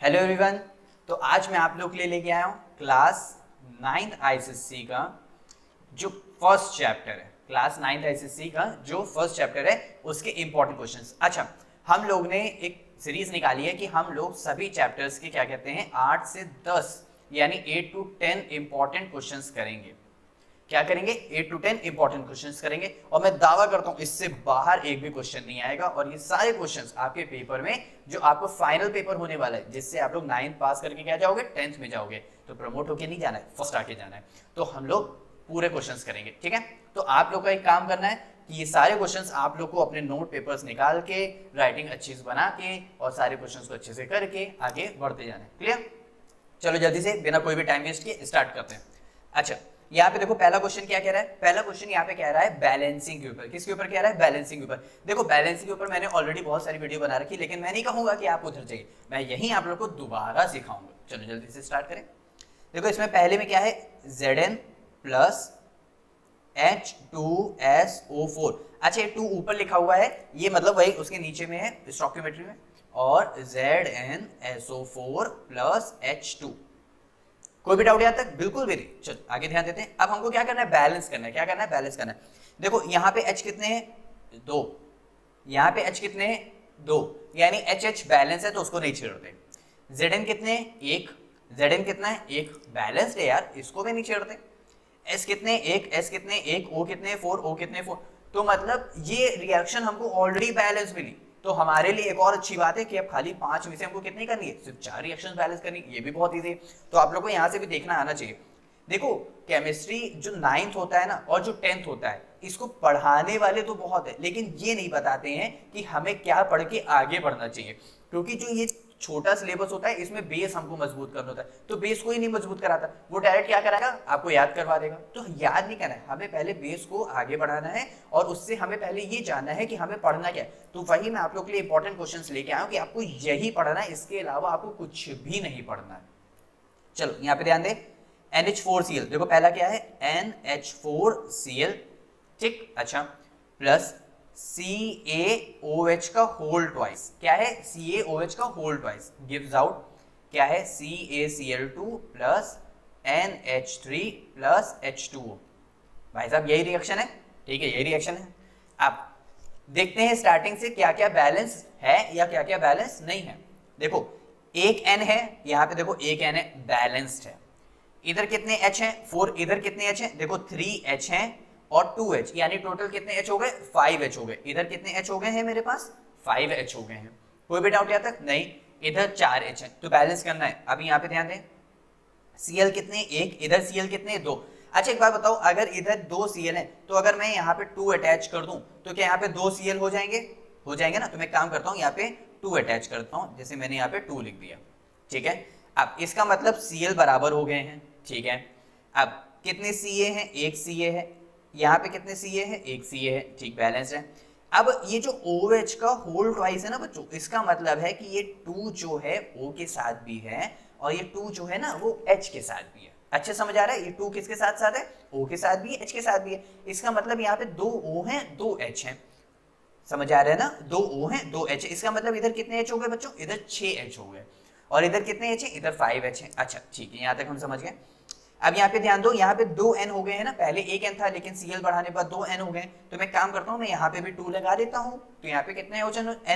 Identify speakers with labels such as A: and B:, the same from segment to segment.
A: Hello everyone. तो आज मैं आप लोग के लिए लेके आया हूँ क्लास 9th आईसीएससी का जो फर्स्ट चैप्टर है। क्लास 9th आईसीएससी का जो फर्स्ट चैप्टर है उसके इंपॉर्टेंट क्वेश्चंस। अच्छा, हम लोग ने एक सीरीज निकाली है कि हम लोग सभी चैप्टर्स के क्या कहते हैं 8 से 10 यानी 8 to 10 इंपॉर्टेंट क्वेश्चंस करेंगे। क्या करेंगे? 8 to 10 इंपॉर्टेंट क्वेश्चंस करेंगे और मैं दावा करता हूं इससे बाहर एक भी क्वेश्चन नहीं आएगा और ये सारे क्वेश्चंस आपके पेपर में जो आपको फाइनल पेपर होने वाला है जिससे आप लोग 9th पास करके क्या जाओगे 10th में जाओगे, तो प्रमोट होके नहीं जाना है, फर्स्ट आके जाना है। तो हम लोग पूरे क्वेश्चंस करेंगे, ठीक है। तो आप लोग का एक काम करना है कि ये सारे क्वेश्चंस आप लोग को अपने नोट पेपर्स निकाल के राइटिंग अच्छी से बना के और सारे क्वेश्चंस को अच्छे से करके आगे बढ़ते जाना है। क्लियर? चलो जल्दी से बिना कोई भी टाइम वेस्ट किए स्टार्ट करते हैं। अच्छा, यहाँ पे देखो पहला क्वेश्चन क्या कह रहा है। पहला क्वेश्चन यहाँ पे कह रहा है बैलेंसिंग के ऊपर। किसके ऊपर कह रहा है? बैलेंसिंग के ऊपर। देखो बैलेंसिंग के ऊपर मैंने ऑलरेडी बहुत सारी वीडियो बना रखी, लेकिन मैं नहीं कहूंगा कि आप उधर जाइए, मैं यही आप लोग को दोबारा सिखाऊंगा। चलो जल्दी से स्टार्ट करें। देखो इसमें पहले में क्या है, Zn प्लस H2SO4। अच्छा, ये 2 ऊपर लिखा हुआ है, ये मतलब वही उसके नीचे में है स्टोइकियोमेट्री में, और ZnSO4 प्लस H2। कोई भी डाउट यहाँ तक? बिल्कुल भी नहीं। चलो आगे ध्यान देते हैं। अब हमको क्या करना है? बैलेंस करना है। क्या करना है? बैलेंस करना है। देखो यहाँ पे H कितने हैं? 2। यहाँ पे H कितने हैं? 2, यानी HH बैलेंस है तो उसको नहीं छेड़ते। Zn कितने हैं? 1। Zn कितना है? 1। बैलेंस्ड है यार, इसको भी नहीं छेड़ते। S कितने? 1। S कितने? 1। O कितने? 4। O कितने? 4। तो मतलब ये रिएक्शन हमको ऑलरेडी बैलेंस मिली, तो हमारे लिए एक और अच्छी बात है कि अब खाली 5 में से हमको कितनी करनी है? सिर्फ 4 रिएक्शंस बैलेंस करनी है। ये भी बहुत इजी है, तो आप लोग को यहाँ से भी देखना आना चाहिए। देखो केमिस्ट्री जो 9th होता है ना और जो 10th होता है, इसको पढ़ाने वाले तो बहुत है, लेकिन ये नहीं बताते हैं कि हमें क्या पढ़ के आगे बढ़ना चाहिए। क्योंकि जो ये छोटा सिलेबस होता है इसमें बेस हमको मजबूत करना होता है, तो बेस को ही नहीं मजबूत कराता, वो डायरेक्ट क्या कराएगा? आपको याद करवा देगा। तो याद नहीं करना है, हमें पहले बेस को आगे बढ़ाना है और उससे हमें पहले ये जानना है कि हमें पढ़ना क्या है। तो वही मैं आप लोग के लिए इंपॉर्टेंट क्वेश्चंस लेके आया हूं कि आपको यही पढ़ना है, इसके अलावा आपको कुछ भी नहीं पढ़ना है। चलो यहाँ पे ध्यान दे, NH4Cl। देखो पहला क्या है? NH4Cl, ठीक। अच्छा, प्लस CaOH का होल ट्वाइस। क्या है? CaOH का होल ट्वाइस गिव्स आउट क्या है? CaCl2 plus NH3 plus H2O। भाई साहब यही रिएक्शन है, ठीक है, यही रिएक्शन है। अब देखते हैं स्टार्टिंग से क्या क्या बैलेंस है या क्या क्या बैलेंस नहीं है। देखो एक N है, यहाँ पे देखो एक N है, बैलेंस्ड है। इधर कितने H हैं? 4। इधर कितने H हैं? देखो 3H हैं और 2H, यानी टोटल कितने H हो गए? 5H हो गए। इधर कितने H हो गए हैं मेरे पास? 5H हो गए हैं। कोई भी डाउट यहाँ तक? नहीं। इधर 4H है, तो बैलेंस करना है। अभी यहाँ पे ध्यान दें, Cl कितने? 1। इधर Cl कितने? 2। अच्छा एक बात बताओ, अगर इधर 2 Cl है तो अगर मैं यहाँ पे 2 अटैच कर दूं तो क्या यहाँ पे 2 Cl हो जाएंगे? हो जाएंगे ना। तो मैं काम करता हूँ यहाँ पे 2 अटैच करता हूँ, जैसे मैंने यहाँ पे 2 लिख दिया, ठीक है। अब इसका मतलब Cl बराबर हो गए हैं, ठीक है। अब कितने Ca हैं? 1 Ca है। यहाँ पे कितने Ca है? 1 Ca है, ठीक, बैलेंस है। अब ये जो OH का होल ट्वाइस है ना बच्चों, इसका मतलब है कि ये 2 जो है O के साथ भी है और ये 2 जो है ना वो H के साथ भी है। अच्छे समझ आ रहा है? ये 2 किसके साथ साथ है? O के साथ भी है, H के साथ भी है। इसका मतलब यहाँ पे 2 O हैं, 2 H हैं। समझ आ रहा है ना? 2 O हैं, 2 H है। इसका मतलब इधर कितने H हो गए बच्चों? इधर 6 H हो गए। और इधर कितने H है? इधर 5 H है। अच्छा ठीक है, यहाँ तक हम समझ गए। अब यहाँ पे ध्यान दो, यहाँ पे 2 N हो गए हैं ना, पहले 1 N था लेकिन Cl बढ़ाने पर 2 N हो गए। तो मैं काम करता हूँ, मैं यहाँ पे भी 2 लगा देता हूँ, तो यहाँ पे कितने N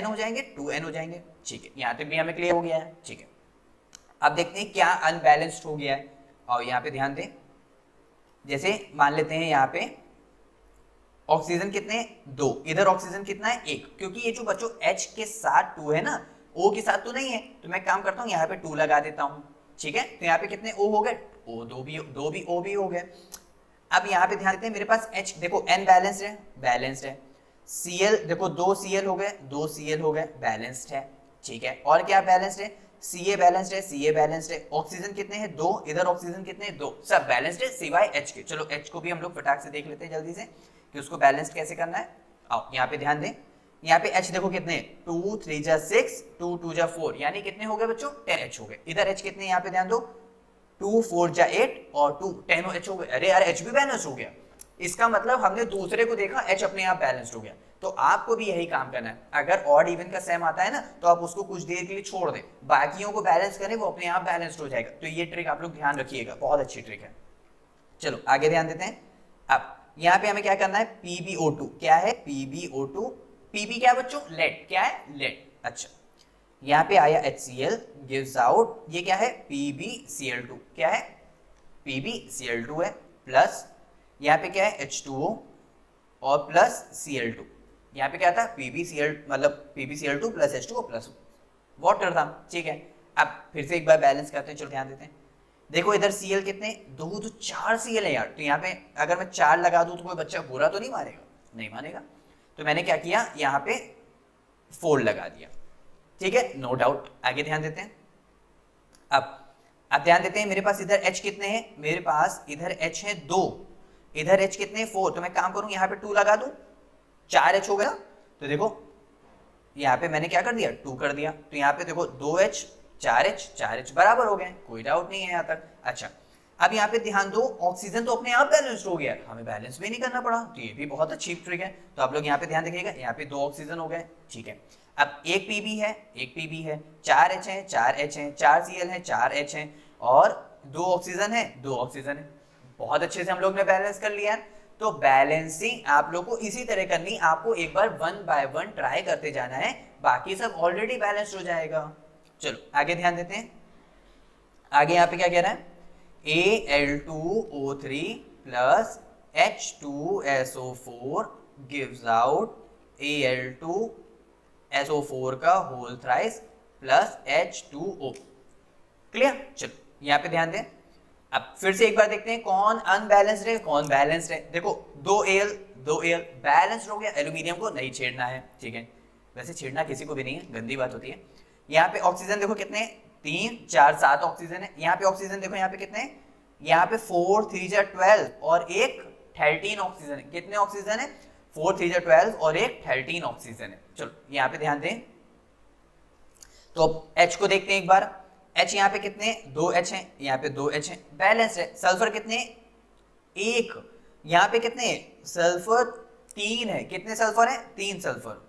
A: हो जाएंगे? 2 N हो जाएंगे, ठीक है। यहाँ तक भी हमें क्लियर हो गया है, ठीक है। अब देखते हैं क्या अनबैलेंस्ड हो गया है। और यहाँ पे ध्यान दें, जैसे मान लेते हैं यहाँ पे ऑक्सीजन कितने? 2। इधर ऑक्सीजन कितना है? 1। क्योंकि ये जो बच्चों H के साथ 2 है ना, O के साथ तो नहीं है, तो मैं काम करता हूँ यहाँ पे 2 लगा देता हूँ, ठीक है। तो यहाँ पे कितने O हो गए? दो भी O भी हो गए। अब यहाँ पे ध्यान देते हैं, मेरे पास H देखो N बैलेंस्ड है, बैलेंस्ड है। Cl देखो 2 Cl हो गए, 2 Cl हो गए, बैलेंस्ड है, ठीक है। और क्या बैलेंस्ड है? Ca बैलेंस्ड है, Ca बैलेंस्ड है। ऑक्सीजन कितने हैं? 2। इधर ऑक्सीजन कितने हैं? 2। सब बैलेंस्ड है सिवाय H के। चलो H को भी हम लोग फटाक से देख लेते हैं जल्दी से कि उसको बैलेंस्ड कैसे करना है। आओ यहाँ पे ध्यान दें, यहाँ पे H देखो कितने? 2 3 जा 6, 2 2 जा 4, यानी कितने हो गए बच्चों? 10 H हो गए। इधर H कितने? यहाँ पे ध्यान दो, 2 4 जा 8 और 2 10 H हो गए। अरे यार H भी बैलेंस हो गया। इसका मतलब हमने दूसरे को देखा, H अपने आप बैलेंस्ड हो गया। तो आपको भी यही काम करना है। अगर ऑड इवन का सेम आता है ना तो आप उसको कुछ देर के लिए छोड़ दें, बाकियों को बैलेंस करें, वो अपने आप बैलेंस्ड हो जाएगा। तो ये ट्रिक आप लोग ध्यान रखिएगा, बहुत अच्छी ट्रिक है। चलो आगे ध्यान देते हैं। अब यहाँ पे हमें क्या करना है, PbO2 क्या है, PbO2, Pb क्या है बच्चों, लेड, क्या है, लेड। अच्छा यहाँ पे आया HCl गिव्स आउट, ये क्या है, PbCl2, क्या है, PbCl2 है, प्लस यहाँ पे क्या है, H2O और प्लस Cl2। यहाँ पे क्या था, PbCl मतलब PbCl2 plus H2O plus water था, ठीक है। अब फिर से एक बार बैलेंस करते हैं, चलो ध्यान देते हैं। देखो इधर Cl कितने, दो, तो 4 Cl है यार। तो यहाँ पे अगर मैं 4 लगा दूं तो कोई बच्चा बुरा तो नहीं मानेगा, नहीं मानेगा। तो मैंने क्या किया, यहाँ पे 4 लगा दिया, ठीक है, नो डाउट। आगे ध्यान देते हैं। अब ध्यान देते हैं, मेरे पास इधर H कितने हैं, मेरे पास इधर H है 2, इधर H कितने 4। तो मैं काम करूं यहाँ पे 2 लगा दूं, 4H हो गया। तो देखो यहाँ पे मैंने क्या कर दिया, 2 कर दिया। तो यहाँ पे देखो 2H 4H बराबर हो गए, कोई डाउट नहीं है यहाँ तक। अच्छा अब यहाँ पे ध्यान दो, ऑक्सीजन तो अपने आप बैलेंस्ड हो गया, हमें बैलेंस भी नहीं करना पड़ा। तो ये भी बहुत अच्छी ट्रिक है। तो आप लोग यहाँ पे ध्यान देखिएगा, यहाँ पे 2 ऑक्सीजन हो गए, ठीक है। अब एक Pb है, एक Pb है, 4H है, 4H है, 4 Cl है, 4H है, और 2 ऑक्सीजन है, 2 ऑक्सीजन है। बहुत अच्छे से हम लोग ने बैलेंस कर लिया। तो बैलेंसिंग आप लोग को इसी तरह करनी, आपको एक बार 1 बाय 1 ट्राई करते जाना है, बाकी सब ऑलरेडी बैलेंस्ड हो जाएगा। चलो आगे ध्यान देते हैं। आगे यहाँ पे क्या कह रहा है, Al2O3 plus H2SO4 gives out Al2SO4 का whole thrice plus H2O। Clear. चलो यहाँ पे ध्यान दें। अब फिर से एक बार देखते हैं कौन अनबैलेंस्ड है, कौन बैलेंस्ड है। देखो 2Al बैलेंस्ड हो गया, एल्यूमिनियम को नहीं छेड़ना है, ठीक है। वैसे छेड़ना किसी को भी नहीं है, गंदी बात होती है। यहाँ पे ऑक्सीजन देखो कितने, 3 4 7 ऑक्सीजन है। यहाँ पे ऑक्सीजन देखो, यहाँ पे कितने, यहाँ पे 4 3 12 और एक 13 ऑक्सीजन है। कितने ऑक्सीजन है, 4 3 12 और एक 13 ऑक्सीजन है। चलो यहाँ पे ध्यान दें। तो H को देखते हैं एक बार। H यहाँ पे कितने, 2H है, यहाँ पे 2H है, बैलेंस है। सल्फर कितने, 1, यहाँ पे कितने, सल्फर 3 है। कितने सल्फर है, 3 सल्फर।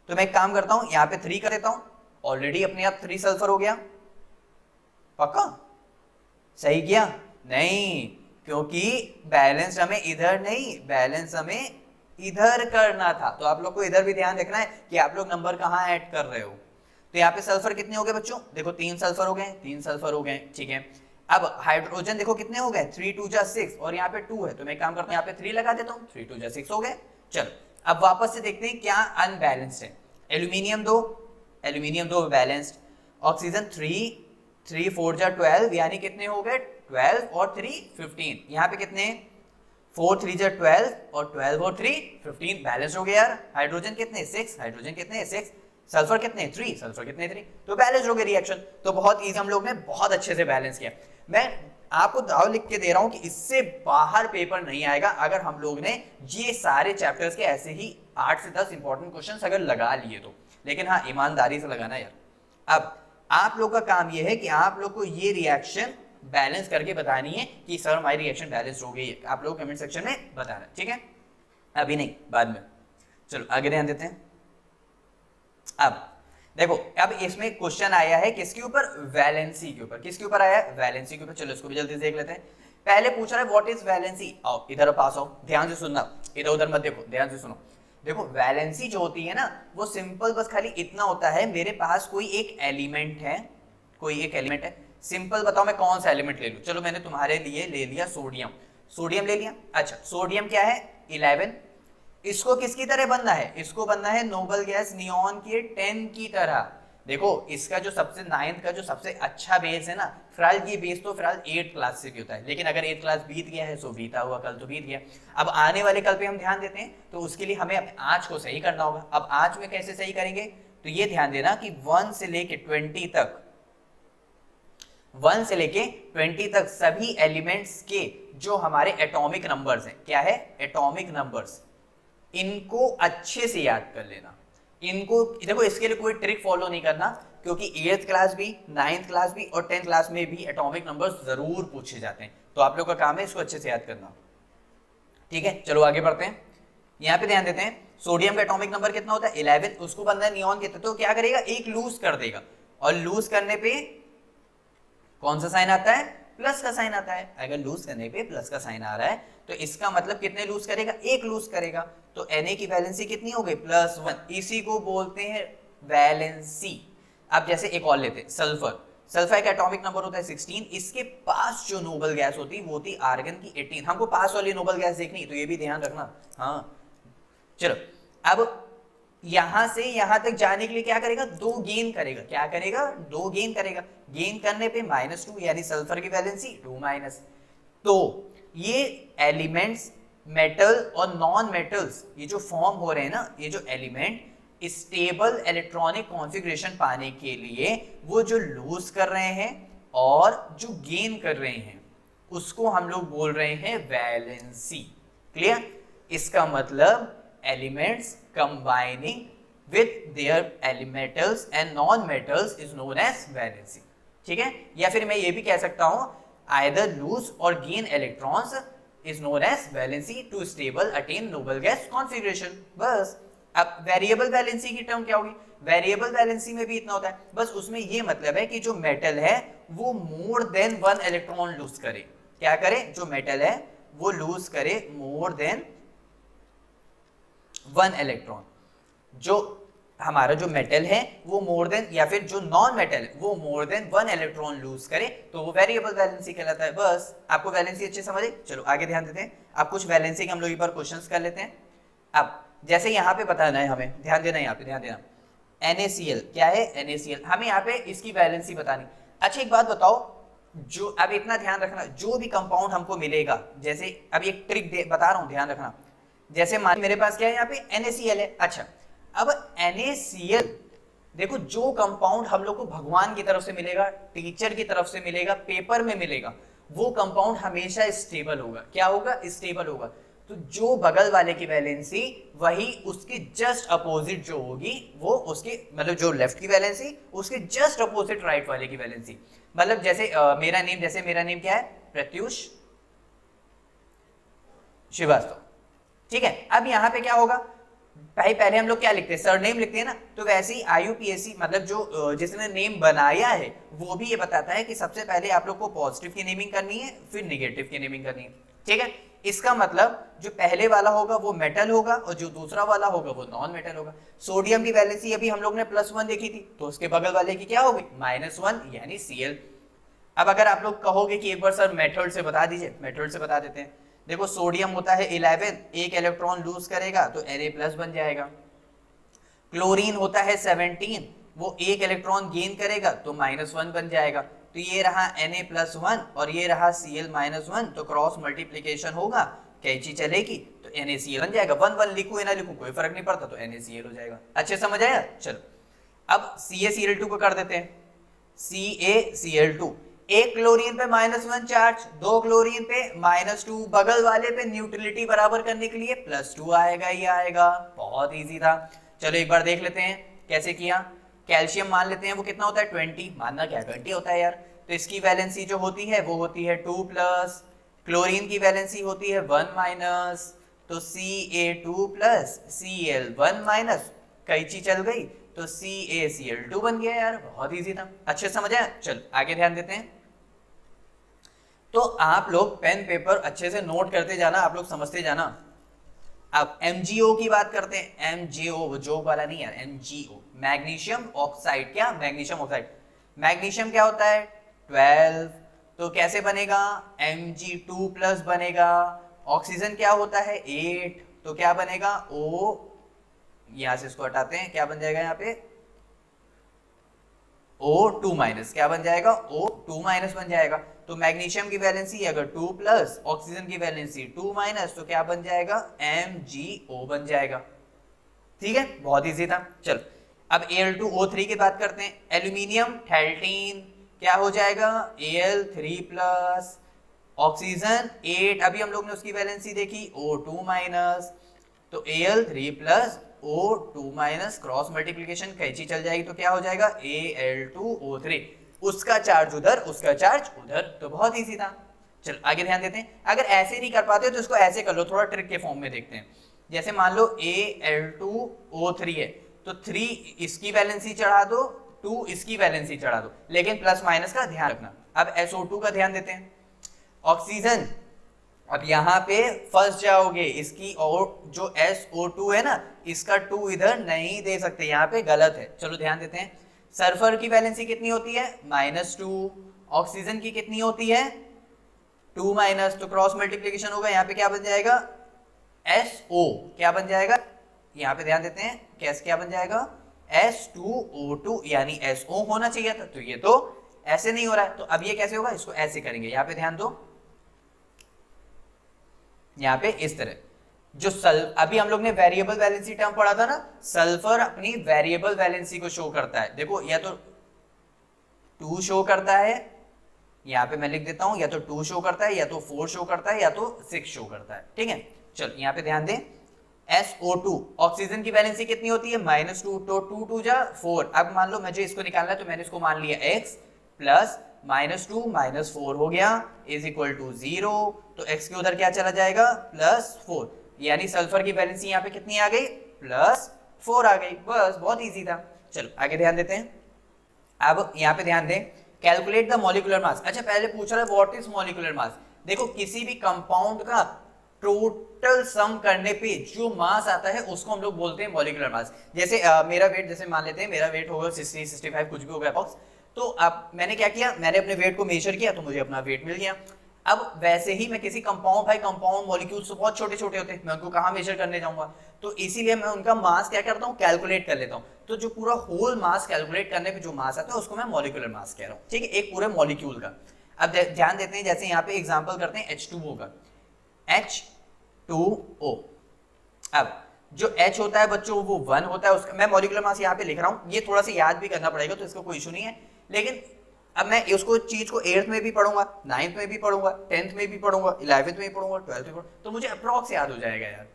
A: तो मैं एक काम करता हूं, यहाँ पे 3 कर देता हूं, ऑलरेडी अपने आप 3 सल्फर हो गया। पक्का सही किया, नहीं, क्योंकि बैलेंस हमें इधर नहीं, बैलेंस हमें इधर करना था। तो आप लोग को इधर भी ध्यान रखना है कि आप लोग नंबर कहाँ ऐड कर रहे हो। तो यहाँ पे सल्फर कितने हो गए बच्चों, देखो 3 सल्फर हो गए, 3 सल्फर हो गए, ठीक है। अब हाइड्रोजन देखो कितने हो गए, 3 2 जा 6 और यहाँ पे 2 है। तो मैं काम करता हूँ, यहाँ पे 3 लगा देता हूँ, 3 2 जा 6 हो गए। चलो अब वापस से देखते हैं क्या अनबैलेंस्ड है। एल्यूमिनियम 2 बैलेंस्ड, ऑक्सीजन 3 4 जा 12 यानी कितने हो गए, 12 और 3 15। यहाँ पे कितने, 4 3 जा 12 और 12 और 3 15, बैलेंस हो गया यार। हाइड्रोजन कितने, 6, हाइड्रोजन कितने 6, सल्फर कितने 3, सल्फर कितने 3, तो बैलेंस हो गया रिएक्शन। तो बहुत इजी, हम लोग ने बहुत अच्छे से बैलेंस किया। मैं आपको दाव लिख के दे रहा हूं कि इससे बाहर पेपर नहीं आएगा अगर हम लोग ने ये सारे चैप्टर्स के ऐसे ही 8 से 10 इंपॉर्टेंट क्वेश्चंस अगर लगा लिए तो। लेकिन हाँ, ईमानदारी से लगाना यार। अब आप लोग का काम ये है कि आप लोग को ये रिएक्शन बैलेंस करके बतानी है कि सर हमारी रिएक्शन बैलेंस हो गई है। आप लोग कमेंट सेक्शन में बताना, ठीक है, अभी नहीं, बाद में। चलो आगे ध्यान देते हैं। अब देखो, अब इसमें क्वेश्चन आया है किसके ऊपर, वैलेंसी के ऊपर। किसके ऊपर आया है, वैलेंसी के ऊपर। चलो इसको भी जल्दी से देख लेते हैं। पहले पूछ रहा है व्हाट इज वैलेंसी। आओ इधर पास आओ, ध्यान से सुनना, इधर उधर मत देखो, ध्यान से सुनो। देखो वैलेंसी जो होती है ना, वो सिंपल बस खाली इतना होता है, मेरे पास कोई एक एलिमेंट है, कोई एक एलिमेंट है। सिंपल बताओ मैं कौन सा एलिमेंट ले लूं। चलो मैंने तुम्हारे लिए ले लिया सोडियम, सोडियम ले लिया। अच्छा सोडियम क्या है, 11। इसको किसकी तरह बनना है, इसको बनना है नोबल गैस नियॉन के 10 की तरह। देखो इसका जो सबसे 9th का जो सबसे अच्छा बेस है ना, फिलहाल ये बेस तो फिलहाल 8th क्लास से भी होता है, लेकिन अगर 8th क्लास बीत गया है सो बीता हुआ कल तो बीत गया। अब आने वाले कल पे हम ध्यान देते हैं, तो उसके लिए हमें अपने आंच को सही करना होगा। अब आंच में कैसे सही करेंगे, तो ये ध्यान देना कि 1 से लेके 20 तक, 1 से लेके 20 तक सभी एलिमेंट्स के जो हमारे एटॉमिक नंबर्स हैं, क्या है, एटॉमिक नंबर्स, इनको अच्छे से याद कर लेना। इनको देखो, इसके लिए कोई ट्रिक फॉलो नहीं करना, क्योंकि 8th क्लास भी, 9th क्लास भी और 10th क्लास में भी एटॉमिक नंबर्स जरूर पूछे जाते हैं। तो आप लोग का काम है इसको अच्छे से याद करना, ठीक है। चलो आगे बढ़ते हैं। यहाँ पे ध्यान देते हैं, सोडियम का एटॉमिक नंबर कितना होता है 11, उसको बंदा नियॉन कहते हैं, तो क्या करेगा एक लूज कर देगा, और लूज करने पे कौन सा साइन आता है, प्लस का साइन आता है। अगर लूज करने पे प्लस का साइन आ रहा है तो इसका मतलब कितने लूज करेगा, एक लूज करेगा, तो Na की वैलेंसी कितनी हो गई +1, इसी को बोलते हैं वैलेंसी। अब जैसे एक और लेते हैं सल्फर, सल्फर का एटॉमिक नंबर होता है 16, इसके पास जो नोबल गैस होती है वो होती आर्गन की 18। हमको पास वाली नोबल गैस देखनी, तो ये भी ध्यान रखना। हाँ चलो, अब यहां से यहां तक जाने के लिए क्या करेगा, 2 गेन करेगा, क्या करेगा 2 गेन करेगा, गेन करने पे -2 यानी सल्फर की वैलेंसी 2-। तो ये एलिमेंट्स मेटल और नॉन मेटल्स ये जो फॉर्म हो रहे हैं ना, ये जो एलिमेंट स्टेबल इलेक्ट्रॉनिक कॉन्फ़िगरेशन पाने के लिए वो जो लूज कर रहे हैं और जो गेन कर रहे हैं उसको हम लोग बोल रहे हैं वैलेंसी। क्लियर? इसका मतलब elements combining with their metals and non-metals is known as valency। ठीक है, या फिर मैं ये भी कह सकता हूं either lose or gain electrons is known as valency to stable attain noble gas configuration। बस अब वेरिएबल वैलेंसी की टर्म क्या होगी, वेरिएबल वैलेंसी में भी इतना होता है, बस उसमें ये मतलब है कि जो मेटल है वो मोर देन 1 इलेक्ट्रॉन लूज करे। क्या करे, जो मेटल है वो लूज करे मोर देन 1 इलेक्ट्रॉन। जो हमारा जो मेटल है वो मोर देन, या फिर जो नॉन मेटल है वो मोर देन 1 इलेक्ट्रॉन लूज करे तो वो वेरिएबल वैलेंसी कहलाता है। बस आपको वैलेंसी अच्छे समझे। चलो आगे ध्यान देते हैं, अब कुछ वैलेंसी के हम लोग एक बार क्वेश्चंस कर लेते हैं। अब जैसे यहाँ पे बताना है हमें, ध्यान देना, यहाँ पे ध्यान देना, NaCl क्या है, NaCl हमें यहाँ पे इसकी वैलेंसी बतानी। अच्छा एक बात बताओ, जो अब इतना ध्यान रखना, जो भी कंपाउंड हमको मिलेगा, जैसे अब एक ट्रिक बता रहा हूँ, ध्यान रखना। जैसे मान मेरे पास क्या है यहाँ पे NaCl है। अच्छा अब NaCl देखो, जो कंपाउंड हम लोग को भगवान की तरफ से मिलेगा, टीचर की तरफ से मिलेगा, पेपर में मिलेगा, वो कंपाउंड हमेशा स्टेबल होगा। क्या होगा, स्टेबल होगा। तो जो बगल वाले की वैलेंसी वही उसके जस्ट अपोजिट जो होगी वो उसके मतलब जो लेफ्ट की वैलेंसी उसके जस्ट अपोजिट राइट वाले की वैलेंसी। मतलब जैसे मेरा नेम क्या है, प्रत्युष श्रीवास्तव। ठीक है, अब यहाँ पे क्या होगा, पहले हम लोग क्या लिखते हैं, सरनेम लिखते हैं ना, तो वैसे ही IUPAC मतलब जो जिसने नेम बनाया है वो भी ये बताता है कि सबसे पहले आप लोग को पॉजिटिव की नेमिंग करनी है, फिर निगेटिव की नेमिंग करनी है। ठीक है, इसका मतलब जो पहले वाला होगा वो मेटल होगा और जो दूसरा वाला होगा वो नॉन मेटल होगा। सोडियम की वैलेंसी अभी हम लोग ने +1 देखी थी, तो उसके बगल वाले की क्या होगी, -1 यानी Cl। अब अगर आप लोग कहोगे कि एक बार सर मेथड से बता दीजिए, मेथड से बता देते हैं। देखो सोडियम होता है 11, एक इलेक्ट्रॉन लूज करेगा तो Na+ बन जाएगा। क्लोरीन होता है 17, वो एक इलेक्ट्रॉन गेन करेगा तो -1 बन जाएगा। तो ये रहा Na+1 और ये रहा Cl-1, तो क्रॉस मल्टीप्लीकेशन होगा, कैंची चलेगी तो NaCl बन जाएगा। 1 लिखूं या ना लिखूं कोई फर्क नहीं पड़ता, तो NaCl हो जाएगा। अच्छे समझ आया। चलो अब CaCl2 को कर देते हैं, CaCl2, एक क्लोरीन पे -1 चार्ज, 2 क्लोरीन पे -2, बगल वाले पे न्यूट्रलिटी बराबर करने के लिए +2 आएगा ही आएगा। बहुत इजी था। चलो एक बार देख लेते हैं कैसे किया। कैल्शियम मान लेते हैं वो कितना होता है 20, मानना क्या 20 होता है यार। तो इसकी वैलेंसी जो होती है वो होती है 2+, क्लोरीन की वैलेंसी होती है 1-, तो Ca2+ Cl1-, कैंची चल गई तो CaCl2 बन गया यार। बहुत इजी था, अच्छे समझ आया। चलो आगे ध्यान देते हैं। तो आप लोग पेन पेपर अच्छे से नोट करते जाना, आप लोग समझते जाना। अब MgO की बात करते हैं। MgO जो वाला नहीं यार, MgO मैग्नीशियम ऑक्साइड। क्या, मैग्नीशियम ऑक्साइड। मैग्नीशियम क्या होता है 12, तो कैसे बनेगा, Mg2+ बनेगा। ऑक्सीजन क्या होता है 8, तो क्या बनेगा O, यहां से इसको हटाते हैं, क्या बन जाएगा यहाँ पे O2-, क्या बन जाएगा O2- बन जाएगा। तो मैग्नीशियम की वैलेंसी अगर 2+, ऑक्सीजन की वैलेंसी 2-, तो क्या बन जाएगा MgO बन जाएगा। ठीक है, बहुत इजी था। चलो अब Al2O3 की बात करते हैं। एल्यूमिनियम 13 क्या हो जाएगा Al3+, ऑक्सीजन 8, अभी हम लोग ने उसकी वैलेंसी देखी O2-, तो Al3+ O2-, क्रॉस मल्टीप्लिकेशन कैंची चल जाएगी तो क्या हो जाएगा Al2O3, उसका चार्ज उधर उसका चार्ज उधर। तो बहुत इजी था। चलो आगे ध्यान देते हैं। अगर ऐसे नहीं कर पाते हो तो इसको ऐसे कर लो, थोड़ा ट्रिक के फॉर्म में देखते हैं। जैसे मान लो Al2O3 है, तो 3 इसकी वैलेंसी चढ़ा दो, 2 इसकी वैलेंसी चढ़ा दो, लेकिन प्लस माइनस का ध्यान रखना। अब SO2 का ध्यान देते हैं। ऑक्सीजन, अब यहाँ पे फंस जाओगे, इसकी और जो SO2 है ना, इसका 2 इधर नहीं दे सकते, यहाँ पे गलत है। चलो ध्यान देते हैं। सल्फर की वैलेंसी कितनी होती है? -2। ऑक्सीजन की कितनी होती है? 2-, तो क्रॉस मल्टीप्लीकेशन होगा, यहाँ पे क्या बन जाएगा? SO क्या बन जाएगा? यहाँ पे ध्यान देते हैं, कैसे क्या बन जाएगा? S2O2, यानी SO होना चाहिए था, तो ये तो ऐसे नहीं हो रहा है, तो अब ये कैसे होगा? इसको ऐसे करेंगे। यहाँ पे ध्यान दो, यहाँ पे इस तरह जो अभी हम लोग ने वेरिएबल वैलेंसी टर्म पढ़ा था ना, सल्फर अपनी वेरिएबल वैलेंसी को शो करता है। देखो, या तो 2 शो करता है, यहाँ पे मैं लिख देता हूं, या तो 2 शो करता है, या तो 4 शो करता है, या तो 6 शो करता है। ठीक है, चलो यहाँ पे ध्यान दें। SO2, ऑक्सीजन की वैलेंसी कितनी होती है? -2, तो 2 2 जा 4। अब मान लो मुझे इसको निकालना है, तो मैंने इसको मान लिया x प्लस -2 -4 हो गया इज इक्वल टू 0। तो x के उधर क्या चला जाएगा? +4, यानी सल्फर की वैलेंसी यहाँ पे कितनी आ गई? +4 आ गई। बस, बहुत इजी था। चलो आगे ध्यान देते हैं। अब यहाँ पे ध्यान दें, कैलकुलेट द मॉलिक्यूलर मास। अच्छा, पहले पूछ रहा है व्हाट इज मॉलिक्यूलर मास। देखो, किसी भी कंपाउंड का टोटल सम करने पे जो मास आता है उसको हम लोग बोलते हैं मॉलिक्यूलर मास। जैसे मेरा वेट, जैसे मान लेते हैं मेरा वेट होगा 60 65 कुछ भी होगा अप्रॉक्स, तो अब मैंने क्या किया, मैंने अपने वेट को मेजर किया, तो मुझे अपना वेट मिल गया। अब वैसे ही मैं किसी कंपाउंड, भाई कंपाउंड मॉलिक्यूल्स तो बहुत छोटे छोटे होते हैं, मैं उनको कहाँ मेजर करने जाऊंगा, तो इसीलिए मैं उनका मास क्या करता हूँ? कैलकुलेट कर लेता हूँ। तो जो पूरा होल मास कैलकुलेट करने पे जो मास आता है उसको मैं मॉलिक्यूलर मास कह रहा हूँ। ठीक है, एक पूरे मॉलिक्यूल का। अब ध्यान देते हैं, जैसे यहाँ पे एग्जाम्पल करते हैं H2O का, H2O। अब जो H होता है बच्चों, वो 1 होता है, उसका मैं मॉलिक्यूलर मास यहाँ पे लिख रहा हूँ। ये थोड़ा सा याद भी करना पड़ेगा, तो इसका कोई इशू नहीं है, लेकिन अब मैं उसको चीज को 8th में भी पढ़ूंगा, 9th में भी पढ़ूंगा, 10th में भी पढ़ूंगा, 11th में भी पढ़ूंगा, 12th में पढ़ूंगा, तो मुझे अप्रॉक्स याद हो जाएगा यार।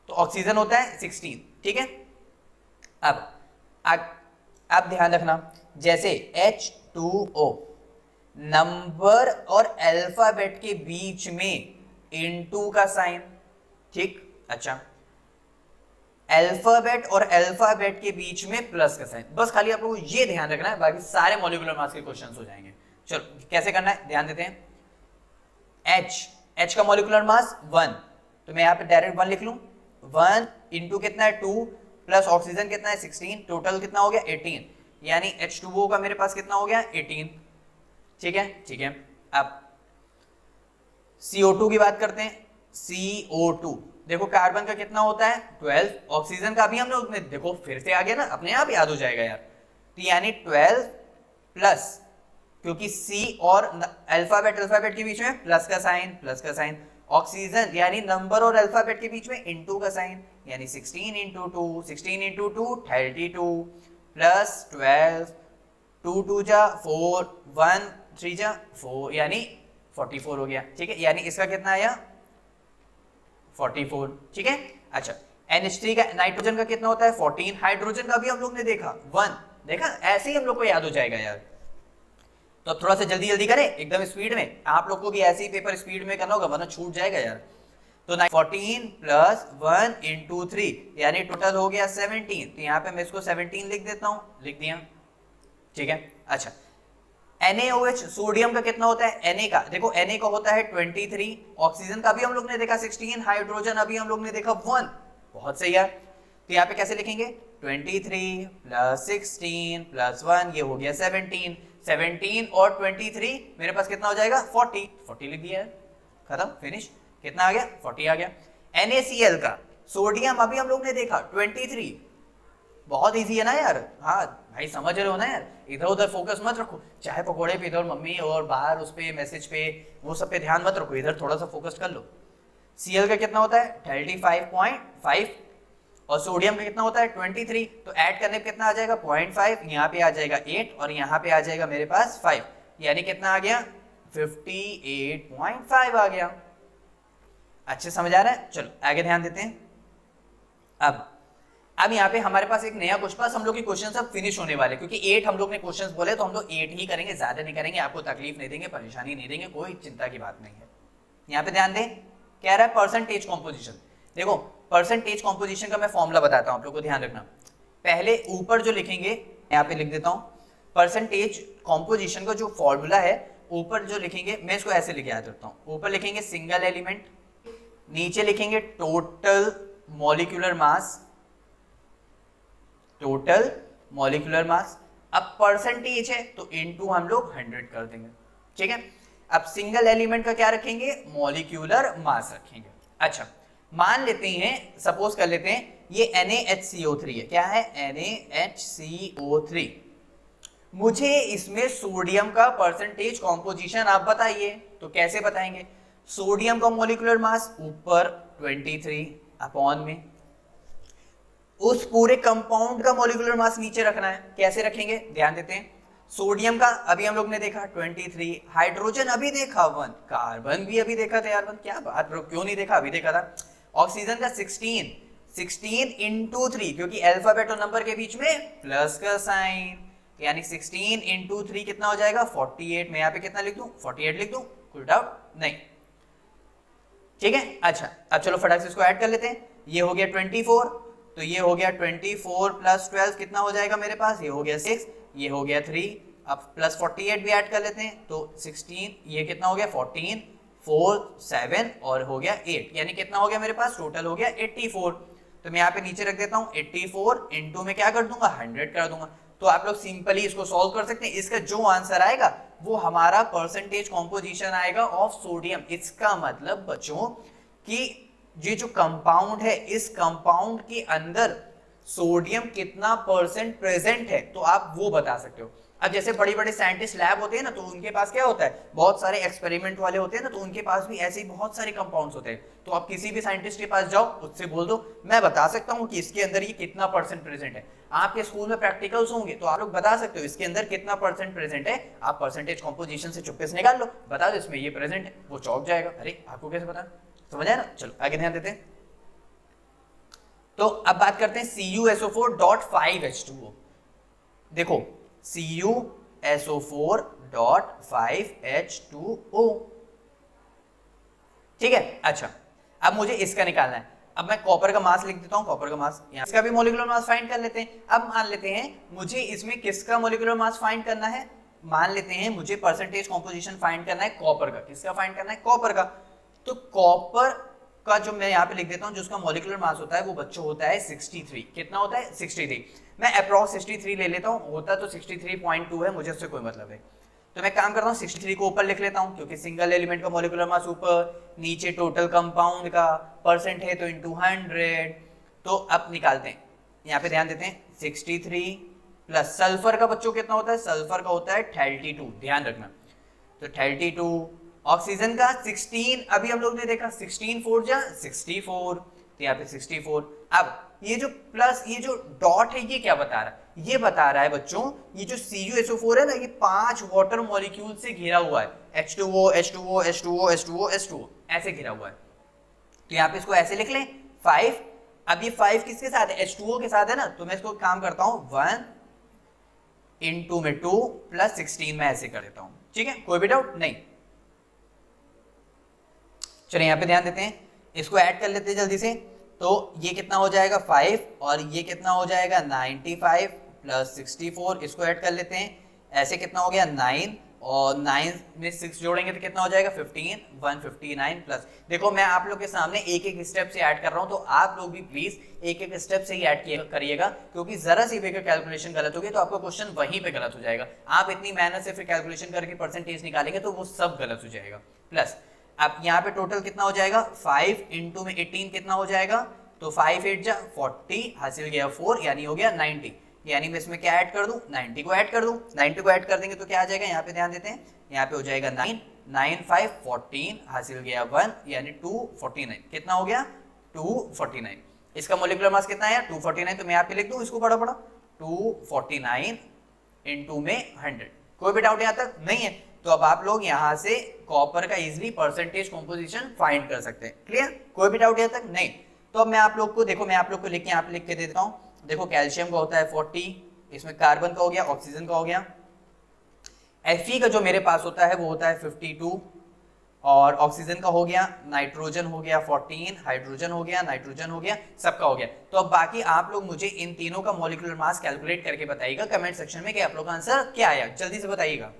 A: तो ऑक्सीजन होता है 16। ठीक है, अब ध्यान रखना, जैसे H2O, नंबर और अल्फाबेट के बीच में इनटू का साइन। ठीक, अच्छा, अल्फाबेट और अल्फाबेट के बीच में प्लस का साइन। बस खाली आप लोगों को ये ध्यान रखना है, बाकी सारे मॉलिक्यूलर मास के क्वेश्चंस हो जाएंगे। चलो कैसे करना है ध्यान देते हैं। H का मॉलिक्यूलर मास 1, तो मैं यहाँ पे डायरेक्ट 1 लिख लूं। 1 इंटू कितना है 2, प्लस ऑक्सीजन कितना है 16, टोटल कितना हो गया 18, यानी H2O का मेरे पास कितना हो गया 18। ठीक है, ठीक है। अब CO2 की बात करते हैं। CO2 देखो, कार्बन का कितना होता है 12, ऑक्सीजन का भी हम लोग देखो फिर से आ गया ना, अपने आप याद हो जाएगा यार। तो यानी 12 प्लस, क्योंकि C और अल्फाबेट के बीच में प्लस का साइन, ऑक्सीजन यानी नंबर और अल्फाबेट के बीच में इनटू का साइन, यानी 16 इंटू 2, 16 इंटू 2 32 प्लस 12, 2 2 जा 4, 1 3 जा 4, यानी 44 हो गया। ठीक है, यानी इसका कितना आया 44। ठीक है, अच्छा, NH3 का, नाइट्रोजन का कितना होता है 14, हाइड्रोजन का भी हम लोग ने देखा 1, देखा, ऐसे ही हम लोग को याद हो जाएगा यार। तो अब थोड़ा सा जल्दी जल्दी करें, एकदम स्पीड में। आप लोग को भी ऐसे ही पेपर स्पीड में करना होगा, वरना छूट जाएगा यार। तो 14 प्लस 1 इंटू 3, यानी टोटल हो गया 17। तो यहाँ पे मैं इसको 17 लिख देता हूँ, लिख दिया। ठीक है, अच्छा, NaOH सोडियम का कितना होता है? Na का देखो, Na का होता है 23, ऑक्सीजन का भी हम लोग ने देखा 16, हाइड्रोजन अभी हम लोग ने देखा 1। बहुत सही है। तो यहाँ पे कैसे लिखेंगे? 23 प्लस 16 प्लस 1, ये हो गया 17। 17 और 23 मेरे पास कितना हो जाएगा 40 लिख दिया है, खत्म, फिनिश। कितना आ गया 40 आ गया। NaCl का सोडियम अभी हम लोग ने देखा 23, बहुत इजी है ना यार। हाँ भाई, समझ रहे हो ना यार, इधर उधर फोकस मत रखो, चाहे पकोड़े पे इधर मम्मी और बाहर उस पे मैसेज पे वो सब पे ध्यान मत रखो, इधर थोड़ा सा फोकस कर लो। Cl का कितना होता है 35.5 और सोडियम का कितना होता है 23, तो ऐड करने पे कितना आ जाएगा 0.5, यहाँ पे आ जाएगा 8 और यहाँ पे आ जाएगा मेरे पास 5, यानी कितना आ गया 58.5 आ गया। अच्छे समझ आ रहा है? चलो आगे ध्यान देते हैं। अब यहाँ पे हमारे पास एक नया क्वेश्चन, हम लोग के क्वेश्चन अब फिनिश होने वाले, क्योंकि 8 हम लोग ने क्वेश्चंस बोले, तो हम लोग 8 ही करेंगे, ज्यादा नहीं करेंगे, आपको तकलीफ नहीं देंगे, परेशानी नहीं देंगे, कोई चिंता की बात नहीं है। यहाँ पे ध्यान दें, कह रहा है परसेंटेज कॉम्पोजिशन। देखो, परसेंटेज कॉम्पोजिशन का मैं फॉर्मूला बताता हूं, आप लोग को ध्यान रखना। पहले ऊपर जो लिखेंगे, यहाँ पे लिख देता हूं, परसेंटेज कॉम्पोजिशन का जो फॉर्मूला है ऊपर जो लिखेंगे, मैं इसको ऐसे लिखे याद रखता हूं। ऊपर लिखेंगे सिंगल एलिमेंट, नीचे लिखेंगे total molecular mass, total molecular mass. अब परसेंटेज है तो इनटू हम लोग 100 कर देंगे, ठीक है। अब सिंगल एलिमेंट का क्या रखेंगे, मॉलिक्यूलर मास रखेंगे। अच्छा, मान लेते हैं, सपोज कर लेते हैं ये NaHCO3 है। क्या है, NaHCO3। मुझे इसमें सोडियम का परसेंटेज कॉम्पोजिशन आप बताइए, तो कैसे बताएंगे। सोडियम का मॉलिक्यूलर मास ऊपर 23 अपॉन में, उस पूरे कंपाउंड का मॉलिक्यूलर मास नीचे रखना है। कैसे रखेंगे, ध्यान देते हैं। सोडियम का अभी हम लोग ने देखा 23, हाइड्रोजन अभी देखा 1, कार्बन भी अभी देखा था यार 1, क्या बात ब्रो, क्यों नहीं देखा, अभी देखा था। ऑक्सीजन का 16 इंटू 3, क्योंकि अल्फाबेट और नंबर के बीच में प्लस का साइन, यानी 16 इंटू 3 कितना हो जाएगा 48। मैं यहाँ पे कितना लिख दूं, 48 लिख दूं, कोई डाउट नहीं, ठीक है। अच्छा, अब चलो फटाक से इसको ऐड कर लेते हैं। ये हो गया 24, तो ये हो गया 24 प्लस 12 कितना हो जाएगा मेरे पास, ये हो गया 6, ये हो गया 3, अब प्लस 48 भी ऐड कर लेते हैं, तो 16, ये कितना हो गया 14, 4, 7 और हो गया 8, यानी कितना हो गया मेरे पास, टोटल हो गया 84। तो मैं यहाँ पे नीचे रख देता हूँ 84 इंटू में क्या कर दूंगा 100 कर दूंगा। तो आप लोग सिंपली इसको सॉल्व कर सकते हैं। इसका जो आंसर आएगा वो हमारा परसेंटेज कॉम्पोजिशन आएगा ऑफ सोडियम। इसका मतलब बच्चों कि ये जो कंपाउंड है, इस कंपाउंड के अंदर सोडियम कितना परसेंट प्रेजेंट है, तो आप वो बता सकते हो। अब जैसे बड़े बड़े साइंटिस्ट लैब होते हैं ना, तो उनके पास क्या होता है, बहुत सारे एक्सपेरिमेंट वाले होते हैं ना, तो उनके पास भी ऐसे ही बहुत सारे कंपाउंड्स होते हैं। तो आप किसी भी साइंटिस्ट के पास जाओ, उससे बोल दो मैं बता सकता हूँ कि इसके अंदर ये कितना परसेंट प्रेजेंट है। आपके स्कूल में प्रैक्टिकल्स होंगे तो आप लोग बता सकते हो इसके अंदर कितना परसेंट प्रेजेंट है। आप परसेंटेज कॉम्पोजिशन से चुपके से निकाल लो, बता दो इसमें ये प्रेजेंट है, वो चौंक जाएगा, अरे आपको कैसे पता, समझ आया ना। चलो आगे ध्यान देते हैं। तो अब बात करते हैं CuSO4.5H2O। देखो CuSO4.5H2O, ठीक है। अच्छा, अब मुझे इसका निकालना है। अब मैं कॉपर का मास लिख देता हूं, कॉपर का मास, यहाँ इसका भी मॉलिक्यूलर मास फाइंड कर लेते हैं। अब मान लेते हैं मुझे इसमें किसका मॉलिक्यूलर मास फाइंड करना है, मान लेते हैं मुझे परसेंटेज कॉम्पोजिशन फाइंड करना है कॉपर का। किसका फाइंड करना है, कॉपर का। तो कॉपर का जो मैं यहाँ पे लिख देता हूँ, जिसका मॉलिक्यूलर मास होता है वो बच्चों होता है 63। कितना होता है 63। मैं अप्रॉक्स 63 ले लेता हूँ, होता तो 63.2 है, मुझे उससे कोई मतलब है। तो मैं काम करता हूँ 63 को ऊपर लिख लेता हूँ, क्योंकि सिंगल एलिमेंट का मॉलिक्यूलर मास ऊपर, नीचे टोटल कंपाउंड का परसेंट है तो इंटू 100। तो अब निकालते हैं, यहाँ पे ध्यान देते हैं 63 प्लस सल्फर का बच्चों कितना होता है, सल्फर का होता है 32, ध्यान रखना। तो 32, ऑक्सीजन का 16, अभी हम लोग ने देखा 16 4 जा 64, तो यहाँ पे 64। अब ये जो प्लस, ये जो डॉट है, ये क्या बता रहा है, ये बता रहा है बच्चों, ये जो CuSO4 है ना, ये 5 वाटर मॉलिक्यूल से घिरा हुआ है, H2O H2O H2O H2O H2O ऐसे घिरा हुआ है। तो यहाँ पे इसको ऐसे लिख लें 5। अब ये 5 किसके साथ है, H2O के साथ है ना, तो मैं इसको काम करता हूँ 1 इंटू में 2 प्लस 16 में ऐसे कर देता हूँ, ठीक है, कोई भी डाउट नहीं। चलिए यहाँ पे ध्यान देते हैं, इसको ऐड कर लेते हैं जल्दी से। तो ये कितना हो जाएगा 5 और ये कितना हो जाएगा 95 प्लस 64, इसको ऐड कर लेते हैं। ऐसे कितना हो गया 9 और 9 में 6 जोड़ेंगे तो कितना हो जाएगा 15, 159 प्लस। देखो मैं आप लोग के सामने एक एक स्टेप से ऐड कर रहा हूँ, तो आप लोग भी प्लीज एक एक स्टेप से ही ऐड करिएगा, क्योंकि जरा सी भी कैलकुलेशन गलत होगी तो आपका क्वेश्चन वहीं पे गलत हो जाएगा। आप इतनी मेहनत से फिर कैलकुलेशन करके परसेंटेज निकालेंगे तो वो सब गलत हो जाएगा। प्लस अब यहाँ पे टोटल कितना हो जाएगा 5 इंटू में 18 कितना हो जाएगा, तो 5 8 जा 40, हासिल गया 4, यानी हो गया 90। यानी मैं इसमें क्या ऐड कर दूं, 90 को ऐड कर दूं। 90 को ऐड कर देंगे तो क्या आ जाएगा, यहाँ पे ध्यान देते हैं, यहाँ पे हो जाएगा 9 9 5 14, हासिल गया 1, यानी 249। कितना हो गया 249। इसका मॉलिक्यूलर मास कितना है 249, तो मैं यहाँ पे लिख दूं इसको बड़ा बड़ा 249 इंटू में 100। कोई भी डाउट यहाँ तक नहीं है, तो अब आप लोग यहाँ से कॉपर का इजीली परसेंटेज कॉम्पोजिशन फाइंड कर सकते हैं। क्लियर, कोई भी डाउट यहाँ तक नहीं। तो अब मैं आप लोग को देखो, मैं आप लोग को लिख के यहाँ पे लिख के दे देता हूँ। देखो कैल्शियम का होता है 40, इसमें कार्बन का हो गया, ऑक्सीजन का हो गया। Fe का जो मेरे पास होता है वो होता है 52, और ऑक्सीजन का हो गया, नाइट्रोजन हो गया 14, हाइड्रोजन हो गया, नाइट्रोजन हो गया, सबका हो गया। तो अब बाकी आप लोग मुझे इन तीनों का मॉलिक्यूलर मास कैलकुलेट करके बताइएगा कमेंट सेक्शन में कि आप लोग का आंसर क्या आया, जल्दी से बताइएगा।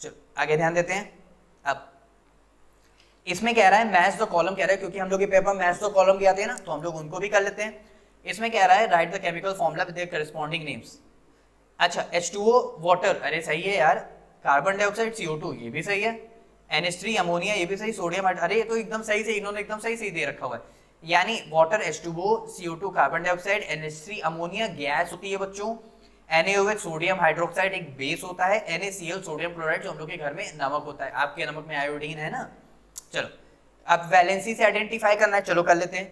A: चलो आगे ध्यान देते हैं। अब इसमें कह रहा है मैच द कॉलम, कह रहा है क्योंकि हम लोग ये पेपर मैच द कॉलम भी आते हैं ना, तो हम लोग उनको भी कर लेते हैं। इसमें कह रहा है right the chemical formula with their corresponding names. अच्छा H2O वाटर, अरे सही है यार। कार्बन डाइऑक्साइड CO2, ये भी सही है। NH3 अमोनिया, ये भी सही। सोडियम, अरे ये तो एकदम सही से इन्होंने एकदम सही से दे रखा हुआ है। यानी water H2O, CO2 carbon dioxide, NH3 ammonia gas होती है बच्चों, NaOH सोडियम हाइड्रोक्साइड एक बेस होता है, NaCl सोडियम क्लोराइड जो हम लोग के घर में नमक होता है। आपके नमक में आयोडीन है ना। चलो अब वैलेंसी से आइडेंटिफाई करना है, चलो कर लेते हैं।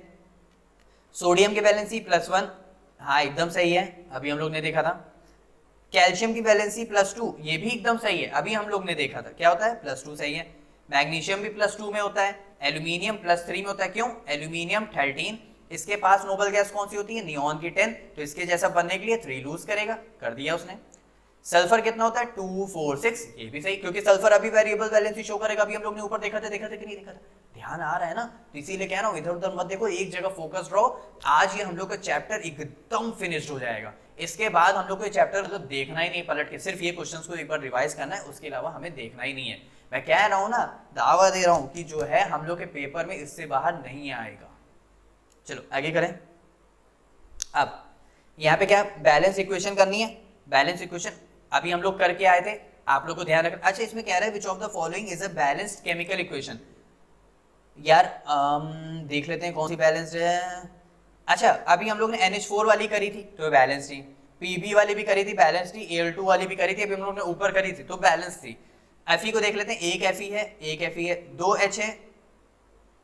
A: सोडियम की वैलेंसी +1, हाँ एकदम सही है, अभी हम लोग ने देखा था। कैल्शियम की वैलेंसी +2, ये भी एकदम सही है, अभी हम लोग ने देखा था। क्या होता है? +2 सही है। मैग्नीशियम भी +2 में होता है। एल्यूमिनियम +3 में होता है। क्यों? एल्यूमिनियम 13, इसके पास नोबल गैस कौन सी होती है? नियॉन की 10, तो इसके जैसा बनने के लिए 3 लूज करेगा, कर दिया उसने। सल्फर कितना होता है? 2, 4, 6, ये भी सही, क्योंकि सल्फर अभी वेरिएबल वैलेंसी शो करेगा। अभी हम लोग ने ऊपर देखा था कि नहीं देखा था? ध्यान आ रहा है ना? तो इसीलिए कह रहा हूं इधर उधर मत देखो, एक जगह फोकस रहो। आज ये हम लोग का चैप्टर एकदम फिनिश्ड हो जाएगा। इसके बाद हम लोग को ये चैप्टर मतलब देखना ही नहीं पलट के, सिर्फ ये क्वेश्चंस को एक बार रिवाइज करना है, उसके अलावा हमें देखना ही नहीं है। मैं कह रहा हूं ना, दावा दे रहा हूं कि जो है हम लोग के पेपर में इससे बाहर नहीं आएगा। चलो आगे करें। अब यहाँ पे क्या बैलेंस इक्वेशन करनी है। बैलेंस इक्वेशन अभी हम लोग करके आए थे, आप लोग को ध्यान रखना। अच्छा इसमें कह रहा है which of the following is a balanced chemical equation. यार देख लेते हैं कौन सी बैलेंस्ड है। अच्छा अभी हम लोग ने NH4 वाली करी थी तो बैलेंस थी, PB वाली भी करी थी बैलेंस थी, Al2 वाली भी करी थी, अभी हम लोग ने ऊपर करी थी तो बैलेंस थी। Fe को देख लेते हैं, एक Fe है, एक Fe है, 2 H है,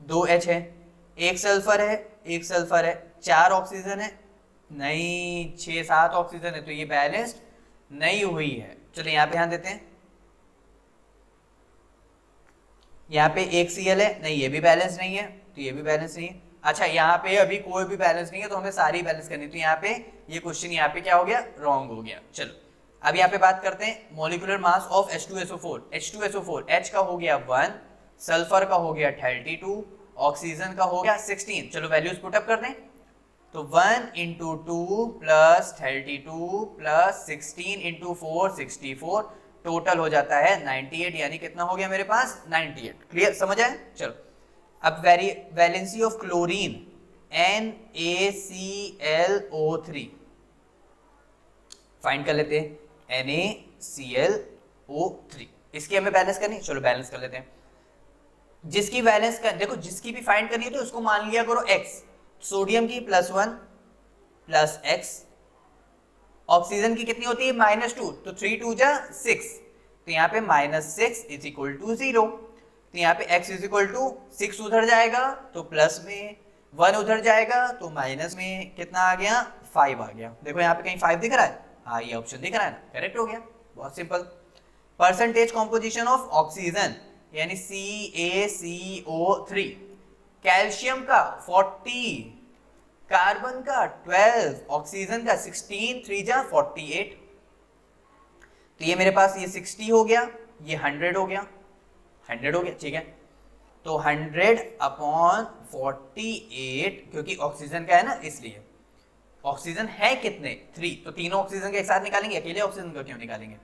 A: 2 H है, एक सल्फर है, एक सल्फर है, 4 ऑक्सीजन है, नहीं 6, 7 ऑक्सीजन है, तो ये बैलेंस्ड नहीं हुई है। चलो यहाँ पे ध्यान देते हैं, यहाँ पे एक Cl है, नहीं ये भी बैलेंस नहीं है, तो ये भी बैलेंस नहीं है। अच्छा यहाँ पे अभी कोई भी बैलेंस नहीं है, तो हमें सारी बैलेंस करनी, तो यहाँ पे ये क्वेश्चन यहाँ पे क्या हो गया? रॉन्ग हो गया। चलो अब यहाँ पे बात करते हैं molecular mass of H2SO4। H2SO4 H का हो गया 1, सल्फर का हो गया 32, ऑक्सीजन का हो गया 16। चलो वैल्यूज पुटअप कर दें, तो 1 × 2 + 32 + 16 × 4 64, टोटल हो जाता है 98। यानी कितना हो गया मेरे पास? 98। क्लियर, समझ आए? चलो अब valency of chlorine NaClO3 find कर लेते हैं। NaClO3 इसकी हमें बैलेंस करनी, चलो बैलेंस कर लेते हैं। जिसकी बैलेंस कर देखो, जिसकी भी फाइंड करनी है तो उसको मान लिया करो x। सोडियम की +1 + x, ऑक्सीजन की कितनी होती है? -2, तो 3 2 जा 6, तो यहाँ पे -6 = 0, तो यहाँ पे x = 6 उधर जाएगा तो प्लस में, 1 उधर जाएगा तो माइनस में, कितना आ गया? 5 आ गया। देखो यहाँ पे कहीं 5 दिख रहा है? हाँ ये ऑप्शन दिख रहा है ना, करेक्ट हो गया, बहुत simple. Percentage composition of oxygen यानी CaCO3, कैल्शियम का 40, कार्बन का 12, ऑक्सीजन का 16, 3 जा 48, तो ये मेरे पास ये 60 हो गया, ये 100 हो गया, 100 हो गया, ठीक है। तो 100/48, क्योंकि ऑक्सीजन का है ना इसलिए। ऑक्सीजन है कितने? 3, तो तीनों ऑक्सीजन के एक साथ निकालेंगे, अकेले ऑक्सीजन का क्यों निकालेंगे?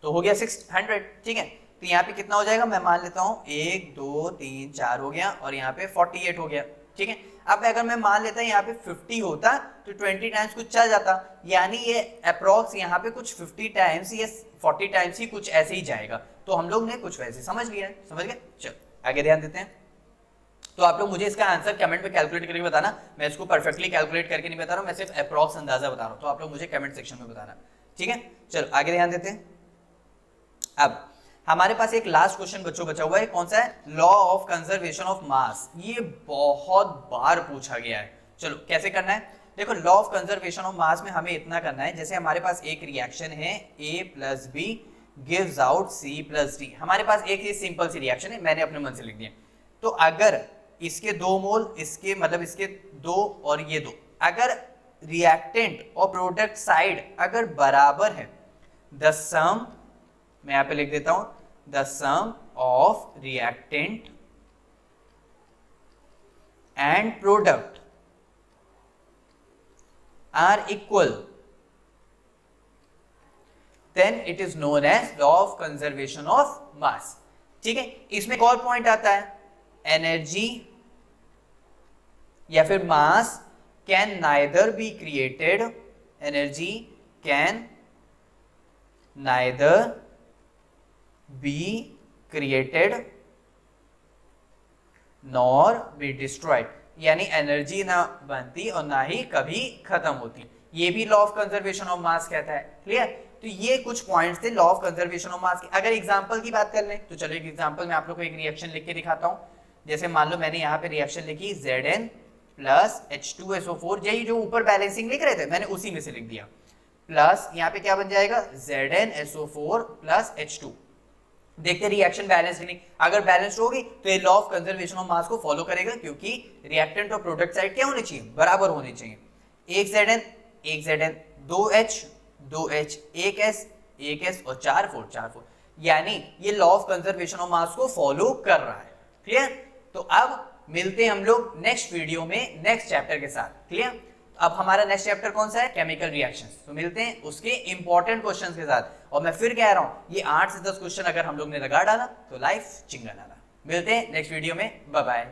A: तो हो गया 600, ठीक है। तो यहाँ पे कितना हो जाएगा? मैं मान लेता हूँ 1 2 3 4 हो गया, और यहाँ पे 48 हो गया, ठीक है। अब अगर मैं मान लेता यहाँ पे 50 होता तो 20 टाइम्स कुछ चल जाता, यानी ये अप्रोक्स यहाँ पे कुछ 50 टाइम्स या 40 टाइम्स ही कुछ ऐसे ही जाएगा। तो हम लोग ने कुछ वैसे समझ लिया है, समझ गए? चलो आगे ध्यान देते हैं। तो आप लोग मुझे इसका आंसर कमेंट में कैलकुलेट करके बताना, मैं इसको परफेक्टली कैलकुलेट करके नहीं बता रहा हूँ, मैं सिर्फ अप्रोक्स अंदाजा बता रहा हूँ, तो आप लोग मुझे कमेंट सेक्शन में बताना, ठीक है। चलो आगे ध्यान देते हैं। अब हमारे पास एक लास्ट क्वेश्चन बच्चों बचा हुआ है, कौन सा है? लॉ ऑफ कंजर्वेशन ऑफ मास। ये बहुत बार पूछा गया है। चलो कैसे करना है? देखो लॉ ऑफ कंजर्वेशन ऑफ मास में हमें इतना करना है, जैसे हमारे पास एक रिएक्शन है A + B gives out C + D। हमारे पास एक ये सिंपल सी रिएक्शन है, मैंने अपने मन से लिख दिया। तो अगर इसके 2 मोल, इसके मतलब इसके 2 और ये 2, अगर रिएक्टेंट और प्रोडक्ट साइड अगर बराबर है, द सम, मैं यहाँ पे लिख देता हूं, the sum of reactant and product are equal, then it is known as law of conservation of mass. ठीक है, इसमें एक और पॉइंट आता है, एनर्जी या फिर मास can neither be created, energy can neither be created nor be destroyed, यानी एनर्जी ना बनती और ना ही कभी खत्म होती। ये भी लॉ ऑफ कंजर्वेशन ऑफ मास कहता है। क्लियर? तो ये कुछ पॉइंट्स थे लॉ ऑफ कंजर्वेशन ऑफ मास के। अगर एग्जांपल की बात कर लें तो चलो एक एग्जांपल में आप लोग को एक रिएक्शन लिख के दिखाता हूं। जैसे मान लो मैंने यहाँ पे रिएक्शन लिखी Zn प्लस H2SO4, यही जो ऊपर बैलेंसिंग लिख रहे थे मैंने उसी में से लिख दिया, प्लस यहाँ पे क्या बन जाएगा ZnSO4 प्लस H2। देखते रिएक्शन बैलेंस नहीं, अगर बैलेंस होगी तो ये लॉ ऑफ कंजर्वेशन ऑफ मास को फॉलो करेगा, क्योंकि रिएक्टेंट और प्रोडक्ट साइड क्या होनी चाहिए, बराबर होनी चाहिए। एक Zn, 2H, 2H, एक S और 4 यानी ये लॉ ऑफ कंजर्वेशन ऑफ मास को फॉलो कर रहा है। क्लियर? तो अब मिलते हैं हम लोग नेक्स्ट वीडियो में नेक्स्ट चैप्टर के साथ। क्लियर? अब हमारा नेक्स्ट चैप्टर कौन सा है, केमिकल रिएक्शंस। तो मिलते हैं उसके इंपॉर्टेंट क्वेश्चंस के साथ। और मैं फिर कह रहा हूं ये 8 से 10 क्वेश्चन अगर हम लोग ने लगा डाला तो लाइफ चिंगाना। मिलते हैं नेक्स्ट वीडियो में, बाय बाय।